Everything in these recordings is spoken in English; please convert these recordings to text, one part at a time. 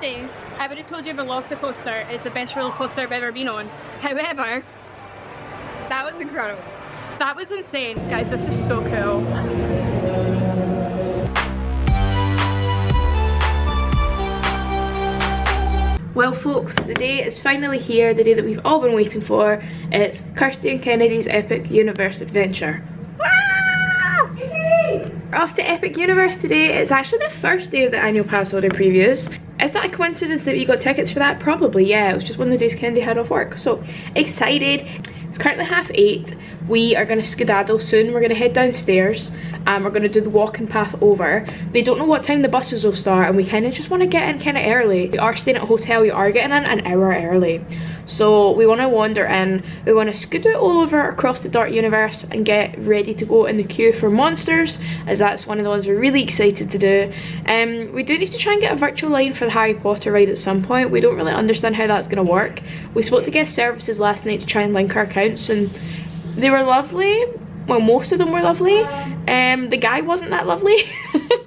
day, I would have told you Velocicoaster is the best roller coaster I've ever been on. However, that was incredible. That was insane. Guys, this is so cool. Well folks, the day is finally here, the day that we've all been waiting for. It's Kirsty and Kennedy's Epic Universe Adventure. We're off to Epic Universe today. It's actually the first day of the annual passholder previews. Is that a coincidence that we got tickets for that? Probably, yeah. It was just one of the days Kennedy had off work. So excited. It's currently 8:30. We are going to skedaddle soon. We're going to head downstairs and we're going to do the walking path over. They don't know what time the buses will start and we kind of just want to get in kind of early. We are staying at a hotel. We are getting in an hour early. So we want to wander in. We want to skedaddle all over across the Dark Universe and get ready to go in the queue for monsters, as that's one of the ones we're really excited to do. We do need to try and get a virtual line for the Harry Potter ride at some point. We don't really understand how that's going to work. We spoke to guest services last night to try and link our accounts and they were lovely. Well, most of them were lovely. The guy wasn't that lovely.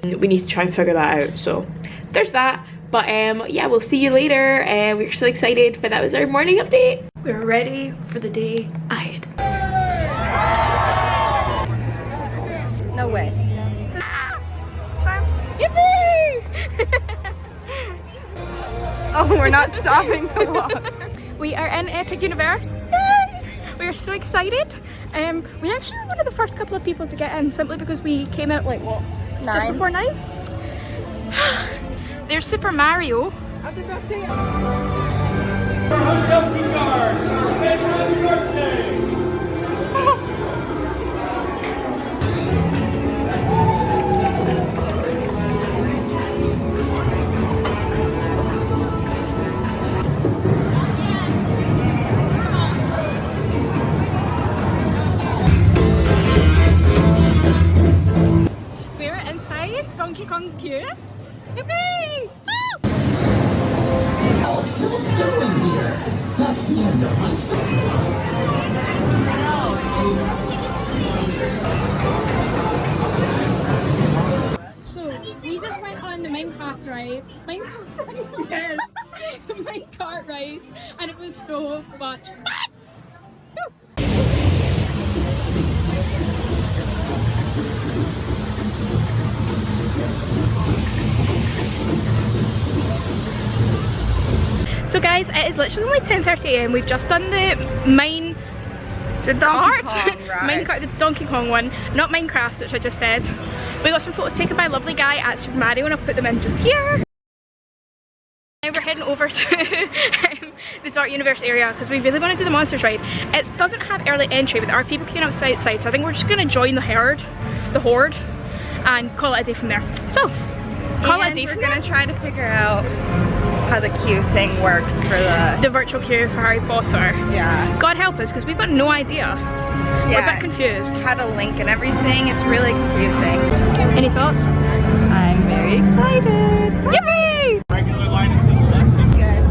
We need to try and figure that out. So there's that. But yeah, we'll see you later. We're so excited, but that was our morning update. We're ready for the day ahead. No way. Yippee! Oh, we're not stopping to walk. We are in Epic Universe. Yay! We are so excited. We actually were one of the first couple of people to get in simply because we came out like what? 9. Just before 9? There's Super Mario. Happy birthday! We're inside Donkey Kong's queue. Yippee! What's still doing here? That's the end of my story. So we just went on the Minecraft ride. Minecraft ride? Yes. The Minecart ride, and it was so much fun. So guys, it is literally only 10:30 AM. We've just done the Donkey Kong ride. the Donkey Kong one, not Minecraft, which I just said. We got some photos taken by a lovely guy at Super Mario and I'll put them in just here. Now we're heading over to the Dark Universe area because we really want to do the monsters ride. It doesn't have early entry, but there are people queuing outside, so I think we're just going to join the horde, and call it a day from there. So, call it a day from there. We're going to try to figure out how the queue thing works for the virtual queue for Harry Potter. Yeah. God help us, because we've got no idea. Yeah. We're a bit confused. How to link and everything, it's really confusing. Any thoughts? I'm very excited. Yippee! Regular line is to the left. Good.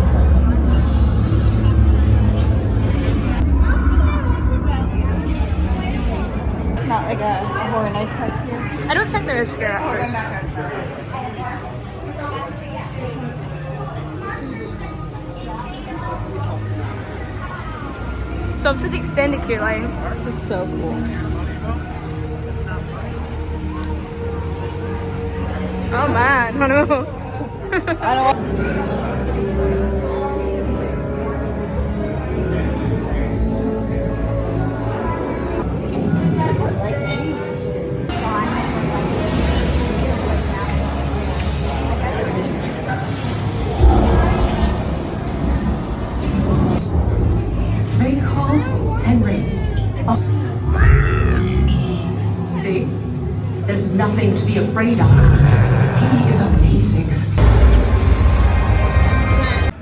It's not like a Horror Nights house here. I don't think there is scare actors. So obviously the extended queue line. This is so cool. Oh man, I know. I don't want They called Henry. Oh. See? There's nothing to be afraid of. He is amazing.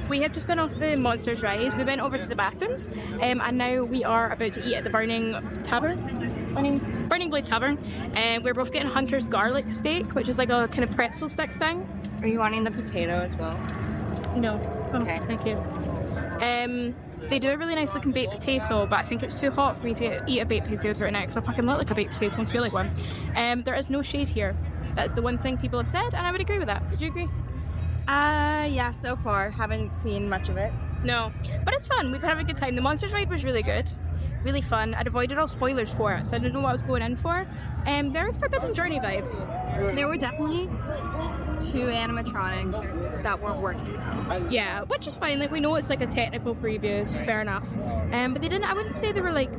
We have just been off the monsters ride. We went over to the bathrooms and now we are about to eat at the Burning Blade Tavern, and we're both getting Hunter's garlic steak, which is like a kind of pretzel stick thing. Are you wanting the potato as well? No. Oh, Okay. Thank you. They do a really nice looking baked potato, but I think it's too hot for me to eat a baked potato right now because I fucking look like a baked potato and feel like one. There is no shade here. That's the one thing people have said, and I would agree with that. Would you agree? Yeah, so far. Haven't seen much of it. No, but it's fun. We've been having a good time. The Monsters ride was really good, really fun. I'd avoided all spoilers for it, so I didn't know what I was going in for. Very Forbidden Journey vibes. There were definitely 2 animatronics that weren't working though. Yeah, which is fine. Like, we know it's like a technical preview, so fair enough. But they didn't. I wouldn't say they were like.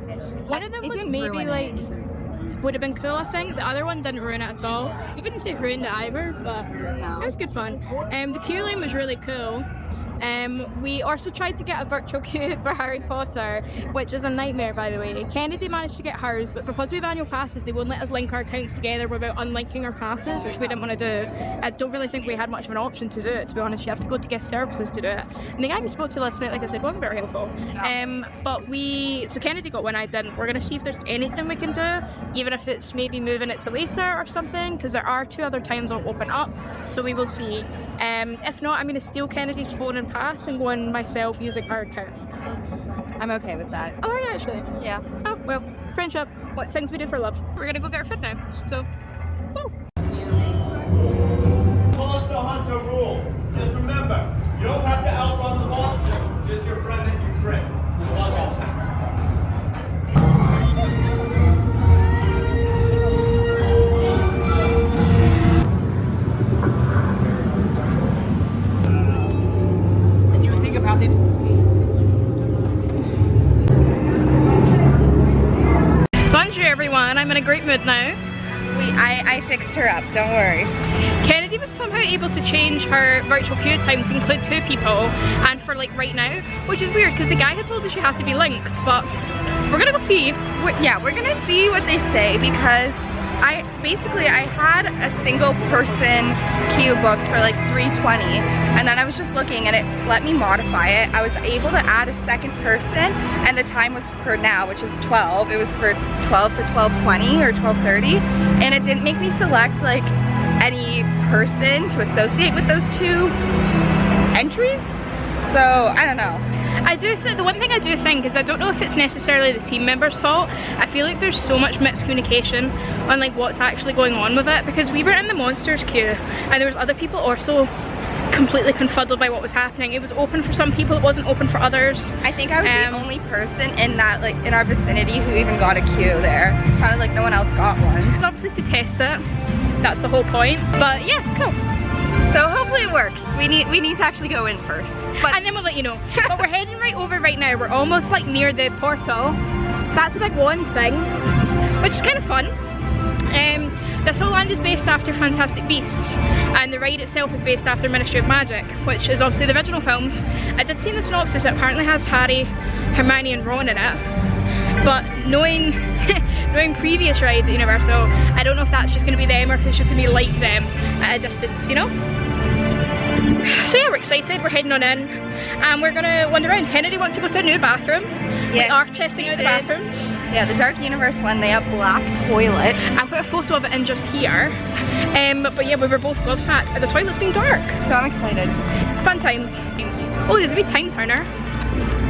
One of them It was didn't maybe ruin like it. would have been cool. I think the other one didn't ruin it at all. I wouldn't say ruined it either, but No. it was good fun. The queue lane was really cool. We also tried to get a virtual queue for Harry Potter, which is a nightmare, by the way. Kennedy managed to get hers, but because we have annual passes, they won't let us link our accounts together without unlinking our passes, which we didn't want to do. I don't really think we had much of an option to do it, to be honest. You have to go to guest services to do it. And the guy we spoke to last night, like I said, wasn't very helpful. So Kennedy got one, I didn't. We're going to see if there's anything we can do, even if it's maybe moving it to later or something, because there are 2 other times I'll open up, so we will see. If not, I'm going to steal Kennedy's phone and pass and go in myself using her account. I'm okay with that. Oh, yeah, actually. Yeah. Oh, well, friendship, what things we do for love. We're going to go get our food now, so, woo! Monster Hunter rule. Just remember, you don't have to outrun the monster, just your friend that you trick. Good luck, all. Bonjour everyone, I'm in a great mood now. I fixed her up, don't worry. Kennedy was somehow able to change her virtual queue time to include 2 people, and for like right now, which is weird because the guy had told us you have to be linked, but we're gonna go see. We're gonna see what they say, because I had a single person queue booked for like 3:20, and then I was just looking and it let me modify it. I was able to add a second person, and the time was for now, which is 12. It was for 12 to 12:20 or 12:30, and it didn't make me select like any person to associate with those 2 entries. So I don't know. The one thing I do think is I don't know if it's necessarily the team members' fault. I feel like there's so much miscommunication on like what's actually going on with it, because we were in the monsters queue and there was other people also completely confuddled by what was happening. It was open for some people, it wasn't open for others. I think I was the only person in that, like, in our vicinity who even got a queue there. It sounded like no one else got one. Obviously to test it, that's the whole point. But yeah, cool. So hopefully it works. We need to actually go in first. And then we'll let you know. But we're heading right over right now. We're almost like near the portal. So that's a big one thing, which is kind of fun. This whole land is based after Fantastic Beasts, and the ride itself is based after Ministry of Magic, which is obviously the original films. I did see in the synopsis it apparently has Harry, Hermione and Ron in it, but knowing previous rides at Universal, I don't know if that's just going to be them or if it's just going to be like them at a distance, you know? So yeah, we're excited, we're heading on in, and we're going to wander around. Kennedy wants to go to a new bathroom. Yes, we are testing out the bathrooms. Yeah, the Dark Universe one, they have black toilets. I put a photo of it in just here. But yeah, we were both gobsmacked at the toilets being dark. So I'm excited. Fun times. Oh, there's a wee time turner.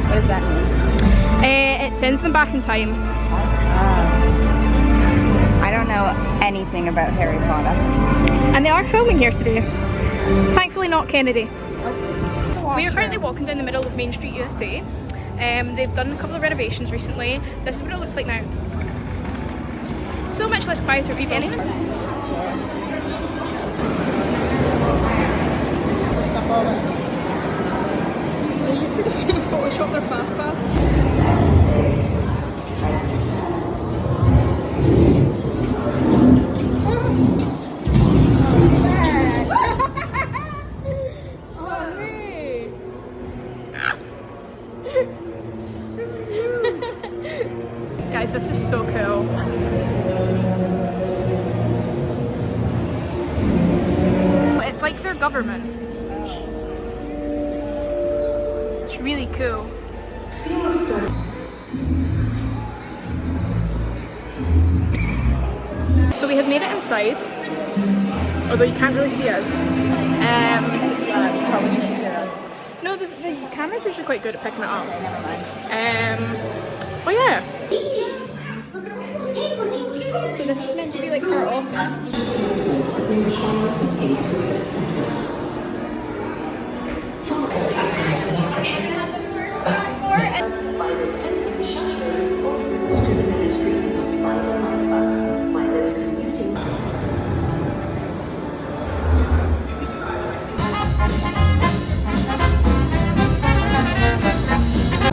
What does that mean? It sends them back in time. I don't know anything about Harry Potter. And they are filming here today. Thankfully not Kennedy. We are currently walking down the middle of Main Street, USA. They've done a couple of renovations recently. This is what it looks like now. So much less quieter people. They used to Photoshop their fast pass. Guys, this is so cool. It's like their government. It's really cool. So we have made it inside, although you can't really see us. You probably can't hear us. No, the camera's usually quite good at picking it up. Okay, never mind. Oh yeah. So this is meant to be like our office.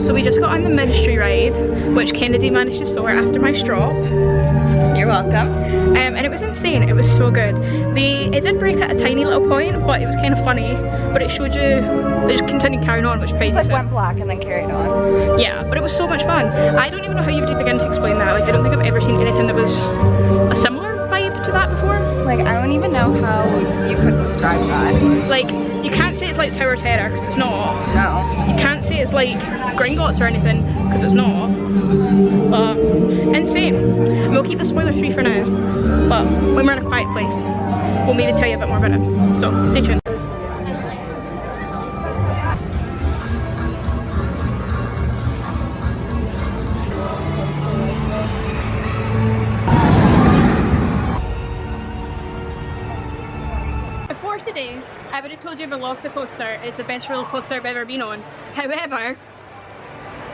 So we just got on the Ministry ride, which Kennedy managed to sort after my strop. You're welcome. And it was insane, it was so good. It did break at a tiny little point, but it was kind of funny. But it showed you, they just continued carrying on, which praises It's like it. went black and then carried on. Yeah, but it was so much fun. I don't even know how you would begin to explain that. Like, I don't think I've ever seen anything that was a similar vibe to that before. Like, I don't even know how you could describe that. Like, you can't say it's like Tower Terror, because it's not. No. You can't say it's like Gringotts or anything, because it's not. But, insane. We'll keep the spoilers free for now, but when we're in a quiet place, we'll maybe tell you a bit more about it. So, stay tuned. Before today, I would have told you about Velocicoaster. It's the best roller coaster I've ever been on. However,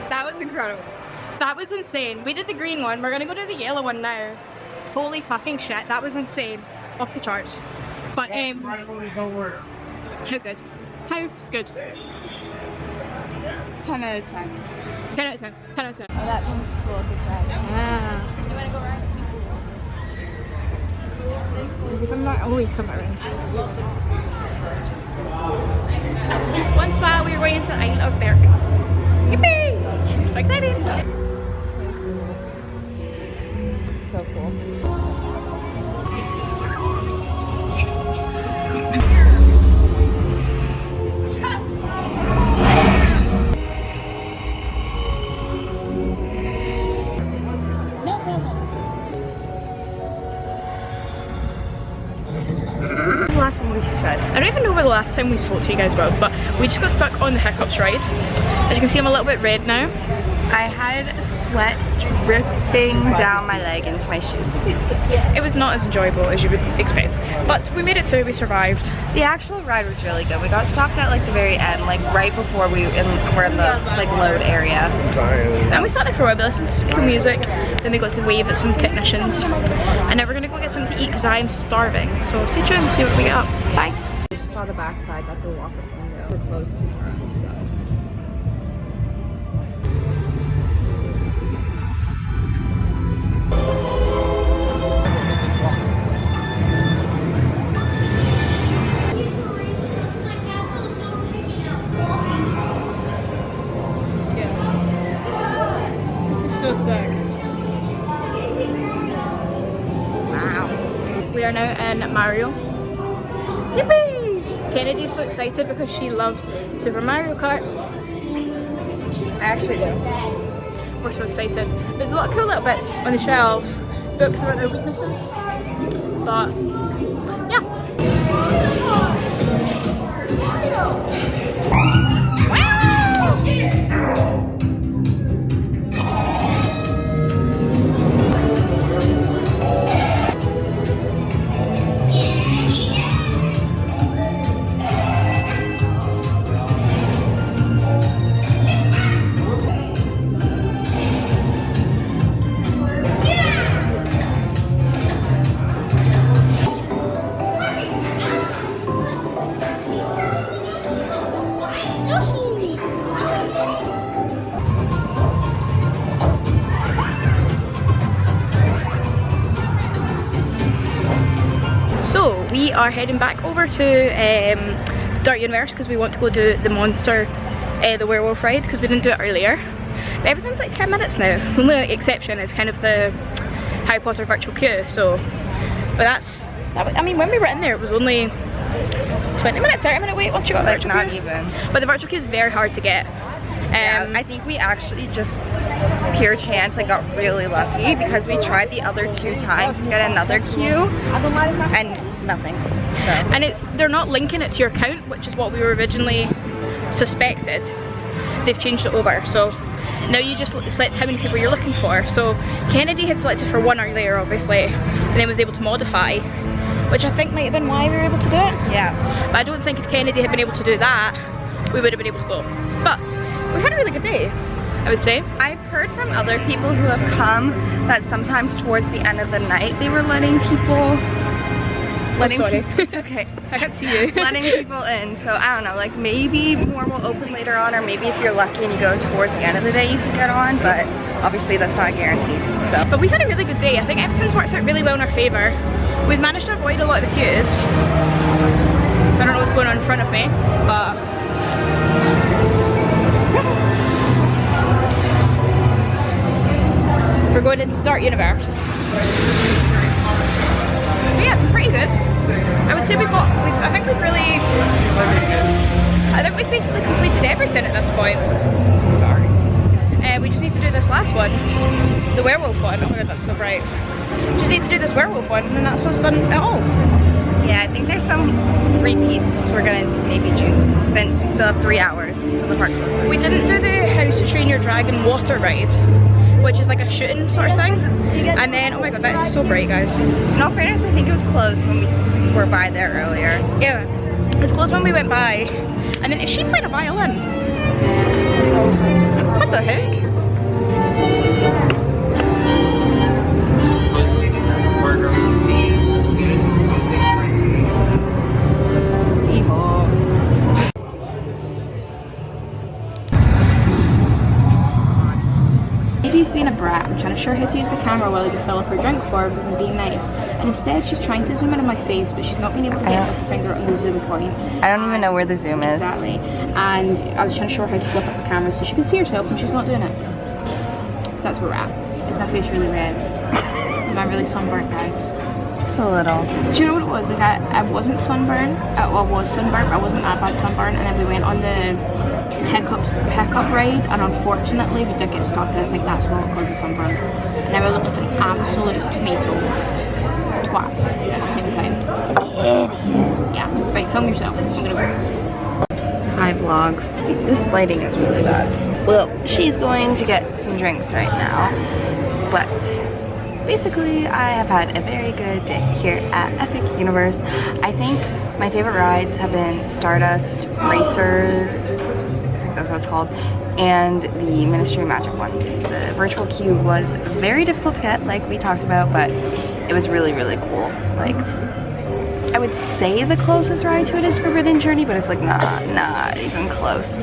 that was incredible. That was insane. We did the green one. We're gonna go to the yellow one now. Holy fucking shit, that was insane. Off the charts. But how good? How good? 10 out of 10. 10 out of 10. 10 out of 10. Oh, that one's slow at the track. Ah. You wanna go right? Oh, he's coming around. Once while we were going into the Isle of Berk. Yippee! So excited! So cool. Last time we said. I don't even know where the last time we spoke to you guys was, but we just got stuck on the hiccups ride. As you can see, I'm a little bit red now. I had sweat dripping down my leg into my shoes. It was not as enjoyable as you would expect, but we made it through, we survived. The actual ride was really good. We got stopped at like the very end, like right before we're in the like load area. And we sat there for a while, we listened to some cool music, then we got to wave at some technicians. And now we're gonna go get something to eat because I'm starving. So stay tuned and see what we get up. Bye. We just saw the backside, that's a walk-up window. We're closed tomorrow, so. So sick. Wow. We are now in Mario. Yippee! Kennedy's so excited because she loves Super Mario Kart. I actually do. We're so excited. There's a lot of cool little bits on the shelves, books about their weaknesses, but yeah. So we are heading back over to Dark Universe because we want to go do the monster, the werewolf ride, because we didn't do it earlier. But everything's like 10 minutes now. The only exception is kind of the Harry Potter virtual queue. So, but I mean, when we were in there, it was only 20 minute, 30 minute wait once you got the virtual not queue. even. But the virtual queue is very hard to get. Yeah, I think we actually just pure chance and got really lucky because we tried the other 2 times to get another queue and nothing. So. And they're not linking it to your account, which is what we were originally suspected. They've changed it over, so now you just select how many people you're looking for. So Kennedy had selected for 1 earlier, obviously, and then was able to modify, which I think might have been why we were able to do it. Yeah. But I don't think if Kennedy had been able to do that, we would have been able to go. But we had a really good day, I would say. I've heard from other people who have come that sometimes towards the end of the night they were letting people sorry. It's okay. I can't see you. Letting people in. So I don't know, like maybe more will open later on, or maybe if you're lucky and you go towards the end of the day you can get on, but obviously that's not guaranteed. So, but we've had a really good day. I think everything's worked out really well in our favour. We've managed to avoid a lot of the queues. I don't know what's going on in front of me, but we're going into Dark Universe. But yeah, pretty good. I would say I think we've basically completed everything at this point. Sorry. We just need to do this last one. The werewolf one. Oh my god, that's so bright. Just need to do this werewolf one and then that's us done at all. yeah, I think there's some repeats we're gonna maybe do since we still have 3 hours until the park closes. We didn't do the How to Train Your Dragon water ride, which is like a shooting sort of thing. And then, oh my god, that is so bright, guys. In all fairness, I think it was closed when we were by there earlier. Yeah, it was closed when we went by. And then is she playing a violin? What the heck? Katie's being a brat. I'm trying to show her how to use the camera while I fill up her drink for her because I'm being nice. And instead she's trying to zoom in on my face, but she's not being able to get her finger on the zoom point. I don't even know where the zoom is. Exactly. And I was trying to show her how to flip up the camera so she can see herself and she's not doing it. So that's where we're at. Is my face really red? Am I really sunburnt, guys? Just a little. Do you know what it was? Like I wasn't sunburned. Well, I was sunburned, but I wasn't that bad sunburned. And then we went on the hiccup ride, and unfortunately we did get stuck. And I think that's what caused the sunburn. And I looked like an absolute tomato twat at the same time. Yeah. Right, film yourself. I'm gonna go this. Hi vlog. This lighting is really bad. Well, she's going to get some drinks right now, but basically I have had a very good day here at Epic Universe. I think my favorite rides have been Stardust Racers, that's what it's called, and the Ministry of Magic one. The virtual cube was very difficult to get, like we talked about, but it was really, really cool. Like, I would say the closest ride to it is Forbidden Journey, but it's like not even close.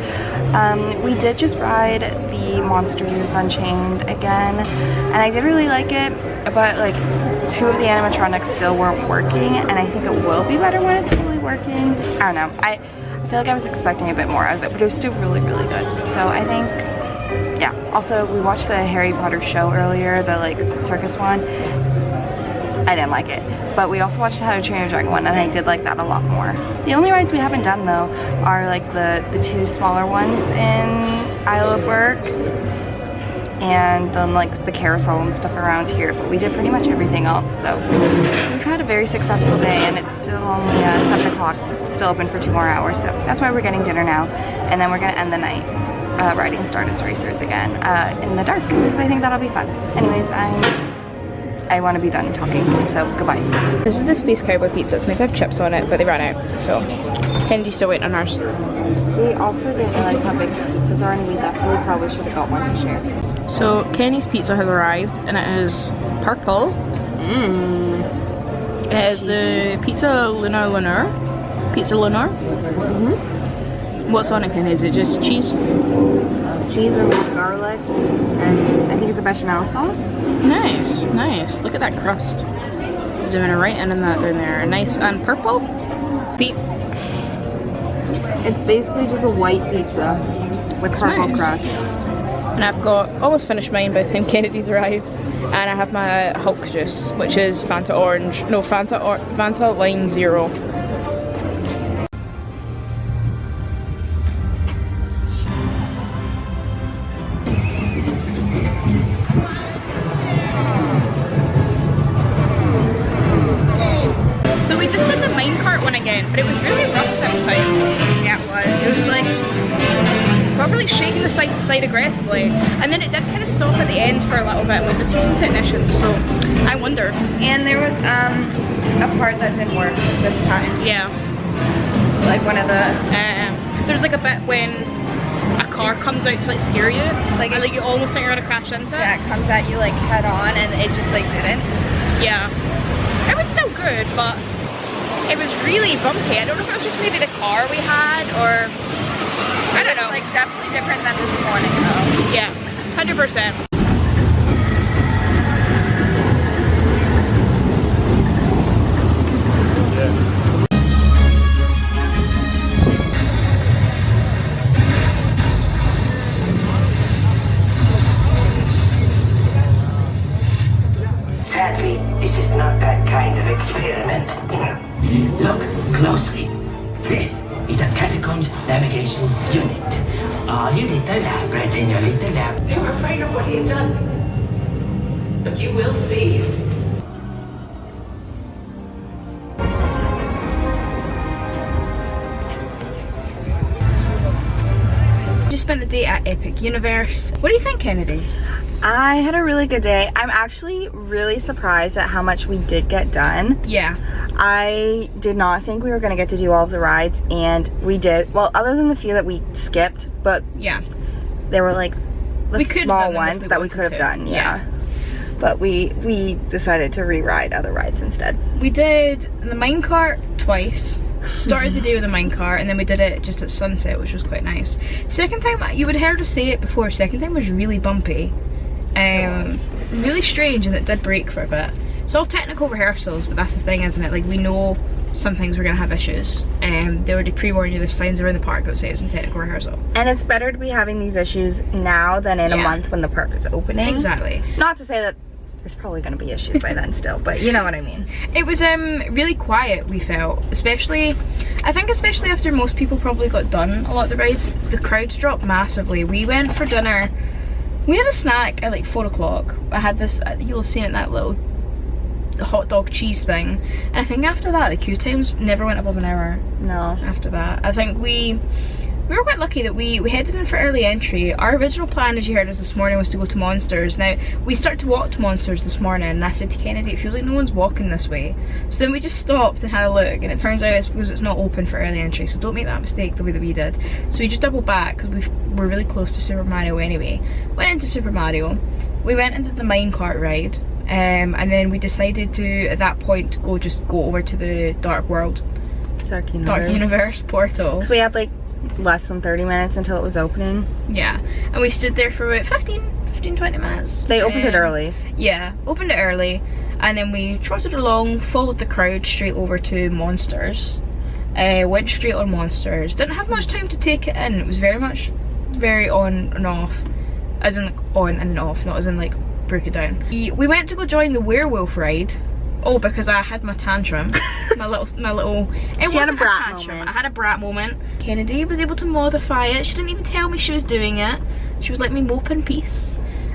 We did just ride the Monsters Unchained again, and I did really like it, but like 2 of the animatronics still weren't working, and I think it will be better when it's fully working. I don't know. I feel like I was expecting a bit more out of it, but it was still really, really good. So I think, yeah. Also, we watched the Harry Potter show earlier, the like circus one. I didn't like it, but we also watched the How to Train Your Dragon one, and I did like that a lot more. The only rides we haven't done though are like the 2 smaller ones in Isle of Berg, and then like the carousel and stuff around here, but we did pretty much everything else. So we've had a very successful day, and it's still only 7 o'clock, still open for 2 more hours, so that's why we're getting dinner now, and then we're gonna end the night riding Stardust Racers again in the dark, because I think that'll be fun. Anyways, I want to be done talking, so goodbye. This is the Space Cowboy pizza. It's meant to have chips on it, but they ran out, so Kennedy's still waiting on ours. We also didn't realize how big the pizzas are, and we definitely probably should have got one to share. So Kenny's pizza has arrived, and it is purple. It is the Pizza Lunar. What's on it, Kenny? Is it just cheese? Cheese and garlic, and I think it's a bechamel sauce. Nice, nice. Look at that crust. Zooming right in and that down there. Nice and purple. Beep. It's basically just a white pizza with caramel crust. And I've got almost finished mine by the time Kennedy's arrived. And I have my Hulk juice, which is Fanta Orange. No, Fanta Lime Zero. But it was really rough this time. Yeah, it was. It was like properly shaking the side to side aggressively, and then it did kind of stop at the end for a little bit with the season technicians. So I wonder. And there was a part that didn't work this time. Yeah. Like one of the. There's like a bit when a car comes out to like scare you, like you almost think you're gonna crash into it. Yeah, it comes at you like head on, and it just like didn't. Yeah. It was still good, but it was really bumpy. I don't know if it was just maybe the car we had or I don't know. Like definitely different than this morning though. Yeah, 100%. Sadly, this is not that kind of experiment. Look closely. This is a catacombs navigation unit. All you little lab rats in your little lab. They were afraid of what he had done. But you will see. Just spent the day at Epic Universe. What do you think, Kennedy? I had a really good day. I'm actually really surprised at how much we did get done. Yeah. I did not think we were going to get to do all of the rides, and we did. Well, other than the few that we skipped, but yeah, they were like the small ones that we wanted could have to. done. Yeah. But we decided to re-ride other rides instead. We did the minecart twice. Started the day with a minecart, and then we did it just at sunset, which was quite nice. Second time, you would have heard us say it before, second time was really bumpy. Really strange, and it did break for a bit. It's all technical rehearsals, but that's the thing, isn't it? Like, we know some things we're gonna have issues. They already pre-warned you, there's signs around the park that say it's in technical rehearsal. And it's better to be having these issues now than in a month when the park is opening. Exactly. Not to say that there's probably gonna be issues by then still, but you know what I mean. It was really quiet, we felt, especially after most people probably got done a lot of the rides. The crowds dropped massively. We went for dinner. We had a snack at like 4 o'clock. I had this, you'll have seen it, that little hot dog cheese thing. And I think after that, the queue times never went above an hour. No. After that. I think we were quite lucky that we headed in for early entry. Our original plan, as you heard us this morning, was to go to Monsters. Now, we started to walk to Monsters this morning, and I said to Kennedy, it feels like no one's walking this way. So then we just stopped and had a look, and it turns out it's because it's not open for early entry, so don't make that mistake the way that we did. So we just doubled back, because we're really close to Super Mario anyway. Went into Super Mario, we went into the minecart ride, and then we decided to, at that point, just go over to the Dark World. Dark Universe portal. So we had like less than 30 minutes until it was opening. Yeah, and we stood there for about 15-20 minutes. They opened it early. Yeah, opened it early, and then we trotted along, followed the crowd straight over to Monsters. Went straight on Monsters. Didn't have much time to take it in. It was very on and off, as in like on and then off, not as in like broke it down. We went to go join the werewolf ride. Oh, because I had my tantrum. my little it wasn't a brat tantrum. I had a brat moment. Kennedy was able to modify it. She didn't even tell me she was doing it. She was letting me mope in peace.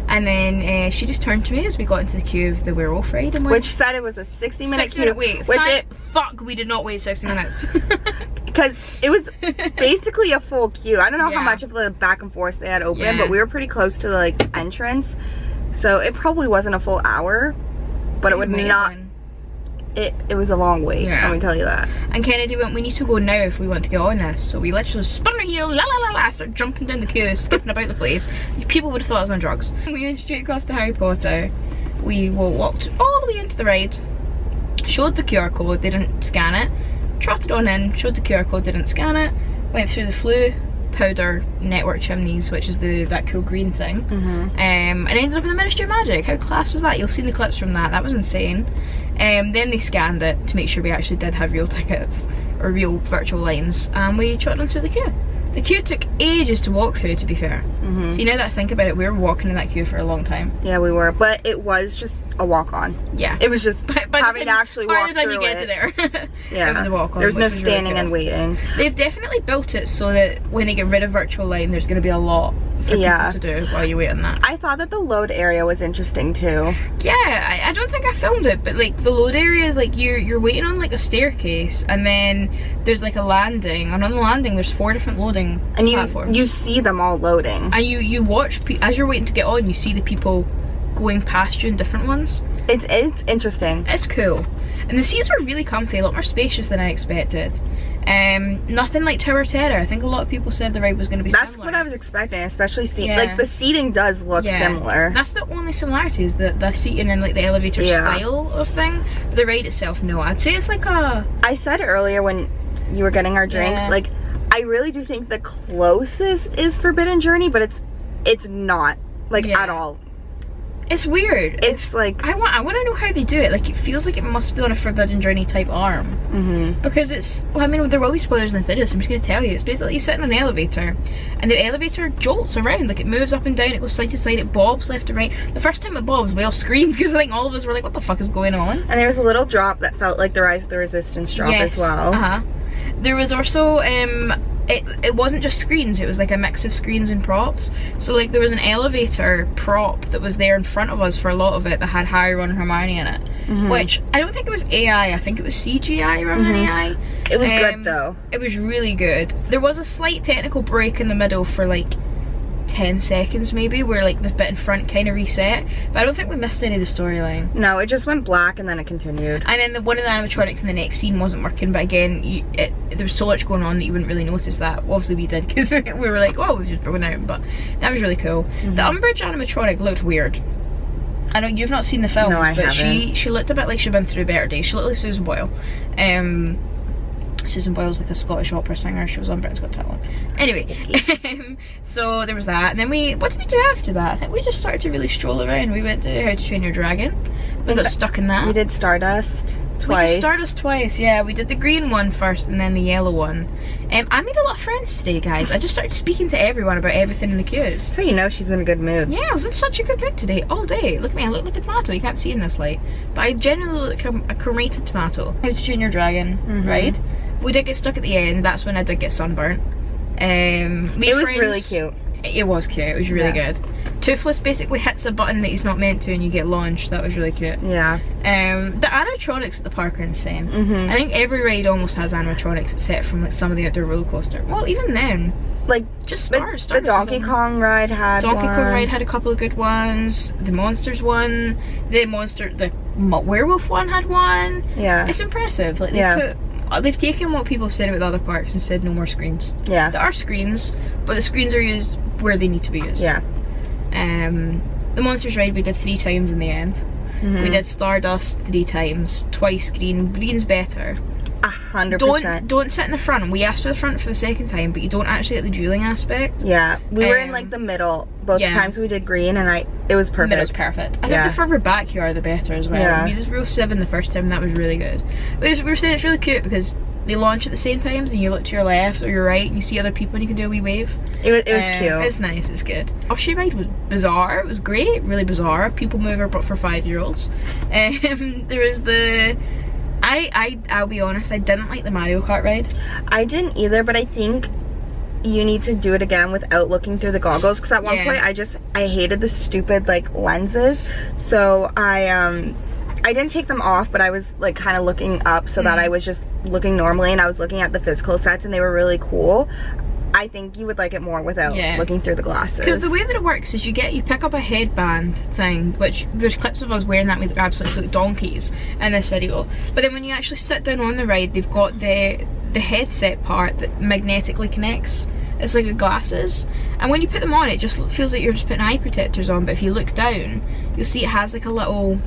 And then she just turned to me as we got into the queue of the werewolf ride and went, which said it was a 60-minute queue. Wait, fuck, we did not wait 60 minutes. Because it was basically a full queue. I don't know how much of the back and forth they had open, but we were pretty close to the like entrance. So it probably wasn't a full hour, but it would not. It was a long wait, let me tell you that. And Kennedy went, we need to go now if we want to get on this. So we literally spun our heel, la la la la, started jumping down the queue, skipping about the place. People would have thought I was on drugs. We went straight across to Harry Potter. We walked all the way into the ride, showed the QR code, they didn't scan it. Trotted on in, showed the QR code, they didn't scan it. Went through the Flue powder network chimneys, which is that cool green thing, and ended up in the Ministry of Magic. How class was that? You'll see the clips from that. That was insane. Then they scanned it to make sure we actually did have real tickets or real virtual lines, and we trotted on through the queue. The queue took ages to walk through, to be fair. See, now that I think about it, we were walking in that queue for a long time. Yeah, we were, but it was just a walk-on. Yeah. It was just having to actually walk through it. By the time you get to there, yeah, it was a walk-on. There's no standing and waiting. They've definitely built it so that when they get rid of virtual line, there's going to be a lot for people to do while you wait on that. I thought that the load area was interesting too. Yeah, I don't think I filmed it, but like the load area is like you're waiting on like a staircase, and then there's like a landing, and on the landing there's 4 different loading platforms. You see them all loading, and you watch as you're waiting to get on. You see the people going past you in different ones. It's interesting. It's cool, and the seats were really comfy, a lot more spacious than I expected. Nothing like Tower Terror. I think a lot of people said the ride was going to be That's similar. what I was expecting, especially Yeah. like the seating does look similar. That's the only similarity, is the seating and like the elevator style of thing. But the ride itself, no. I'd say it's like a... I said earlier when you were getting our drinks, like, I really do think the closest is Forbidden Journey, but it's not, like, at all. It's weird. It's like... I want to know how they do it. Like, it feels like it must be on a Forbidden Journey type arm. Because it's... Well, I mean, there will be spoilers in the video, so I'm just going to tell you. It's basically you sit in an elevator, and the elevator jolts around. Like, it moves up and down, it goes side to side, it bobs left to right. The first time it bobs, we all screamed, because I think all of us were like, what the fuck is going on? And there was a little drop that felt like the Rise of the Resistance drop as well. There was also... It wasn't just screens, it was like a mix of screens and props. So like there was an elevator prop that was there in front of us for a lot of it that had Harry, Ron and Hermione in it. Which, I don't think it was AI, I think it was CGI rather than AI. It was good though. It was really good. There was a slight technical break in the middle for like 10 seconds maybe, where like the bit in front kind of reset, but I don't think we missed any of the storyline. No, it just went black and then it continued. And then one of the animatronics in the next scene wasn't working, but again, there was so much going on that you wouldn't really notice that. Well, obviously we did, because we were like, oh, we've just broken out, but that was really cool. The Umbridge animatronic looked weird. I know you've not seen the film, I but haven't. she looked a bit like she'd been through better days. She looked like Susan Boyle. Susan Boyle's like a Scottish opera singer. She was on Britain's Got Talent. Anyway, so there was that. And then what did we do after that? I think we just started to really stroll around. We went to How to Train Your Dragon. We got stuck in that. We did Stardust twice. We did Stardust twice, yeah. We did the green one first and then the yellow one. I made a lot of friends today, guys. I just started speaking to everyone about everything in the queues. So you know she's in a good mood. Yeah, I was in such a good mood today, all day. Look at me, I look like a tomato. You can't see in this light. But I genuinely look like a cremated tomato. How to Train Your Dragon, right? We did get stuck at the end. That's when I did get sunburnt. It was really cute. It was cute. It was really good. Toothless basically hits a button that he's not meant to and you get launched. That was really cute. Yeah. The animatronics at the park are insane. I think every ride almost has animatronics except from like some of the outdoor roller coaster. Well, even then, like just the Donkey Kong ride had Donkey Kong ride had a couple of good ones. The Monsters one, the werewolf one had one. Yeah. It's impressive. Like they've taken what people have said about the other parks and said no more screens. Yeah. There are screens, but the screens are used where they need to be used. Yeah. The Monsters ride we did 3 times in the end. We did Stardust 3 times, twice green. Green's better. 100%. Don't sit in the front. We asked for the front for the second time, but you don't actually get the dueling aspect. Yeah, we were in like the middle both times we did green, and it was perfect. It was perfect. I think the further back you are, the better as well. Yeah. We did Rule 7 the first time, and that was really good. But we were saying it's really cute because they launch at the same times, and you look to your left or your right, and you see other people, and you can do a wee wave. It was cute. It's nice. It's good. Offshoot ride was bizarre. It was great. Really bizarre. People mover, but for 5-year-olds. There was the. I'll be honest, I didn't like the Mario Kart ride. I didn't either, but I think you need to do it again without looking through the goggles, because at one point I hated the stupid like lenses, so I didn't take them off, but I was like kind of looking up so that I was just looking normally, and I was looking at the physical sets and they were really cool. I think you would like it more without looking through the glasses. Because the way that it works is you pick up a headband thing, which there's clips of us wearing that, we look absolutely like donkeys in this video. But then when you actually sit down on the ride, they've got the headset part that magnetically connects. It's like glasses. And when you put them on, it just feels like you're just putting eye protectors on, but if you look down, you'll see it has like a little...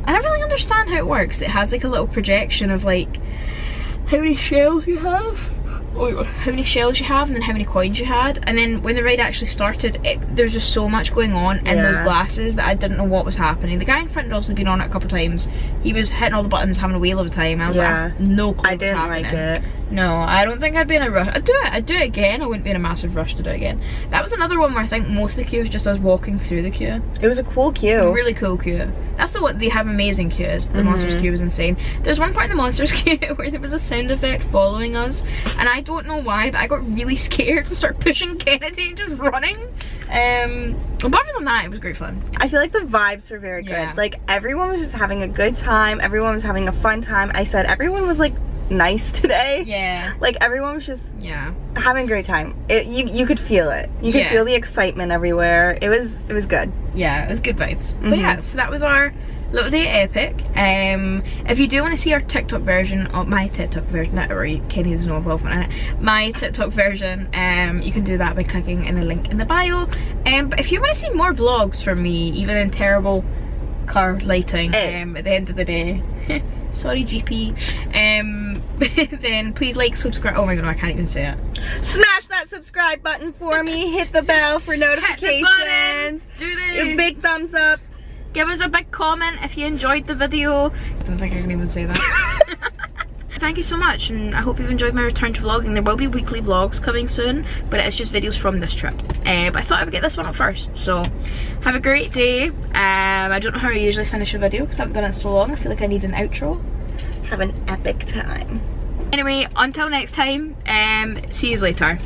I don't really understand how it works. It has like a little projection of like how many shells you have. How many shells you have and then how many coins you had, and then when the ride actually started, there's just so much going on in those glasses that I didn't know what was happening. The guy in front had also been on it a couple of times. He was hitting all the buttons, having a whale of a time. I was like, I have no clue what's happening. I didn't like it. No, I don't think I'd be in a rush. I'd do it again. I wouldn't be in a massive rush to do it again. That was another one where I think most of the queue was just us walking through the queue. It was a cool queue. A really cool queue. That's the one. They have amazing queues. The Monsters queue was insane. There's one part in the Monsters queue where there was a sound effect following us, and I don't know why, but I got really scared and started pushing Kennedy and just running. Apart from that, it was great fun. I feel like the vibes were very good. Like everyone was just having a good time. Everyone was having a fun time. I said everyone was like nice today. Yeah. Like everyone was just having a great time. You could feel it. You could feel the excitement everywhere. It was good. Yeah, it was good vibes. But yeah, so that was our Little Day Epic. If you do want to see our TikTok version, or my TikTok version, not where Kenny has no involvement in it, my TikTok version, you can do that by clicking in the link in the bio. But if you want to see more vlogs from me, even in terrible car lighting, at the end of the day, sorry GP, then please like, subscribe. Oh my god, no, I can't even say it. Smash that subscribe button for me, hit the bell for notifications, do the big thumbs up. Give us a big comment if you enjoyed the video. I don't think I can even say that. Thank you so much, and I hope you've enjoyed my return to vlogging. There will be weekly vlogs coming soon, but it's just videos from this trip. But I thought I would get this one up first. So have a great day. I don't know how I usually finish a video because I haven't done it so long. I feel like I need an outro. Have an epic time. Anyway, until next time, see you later.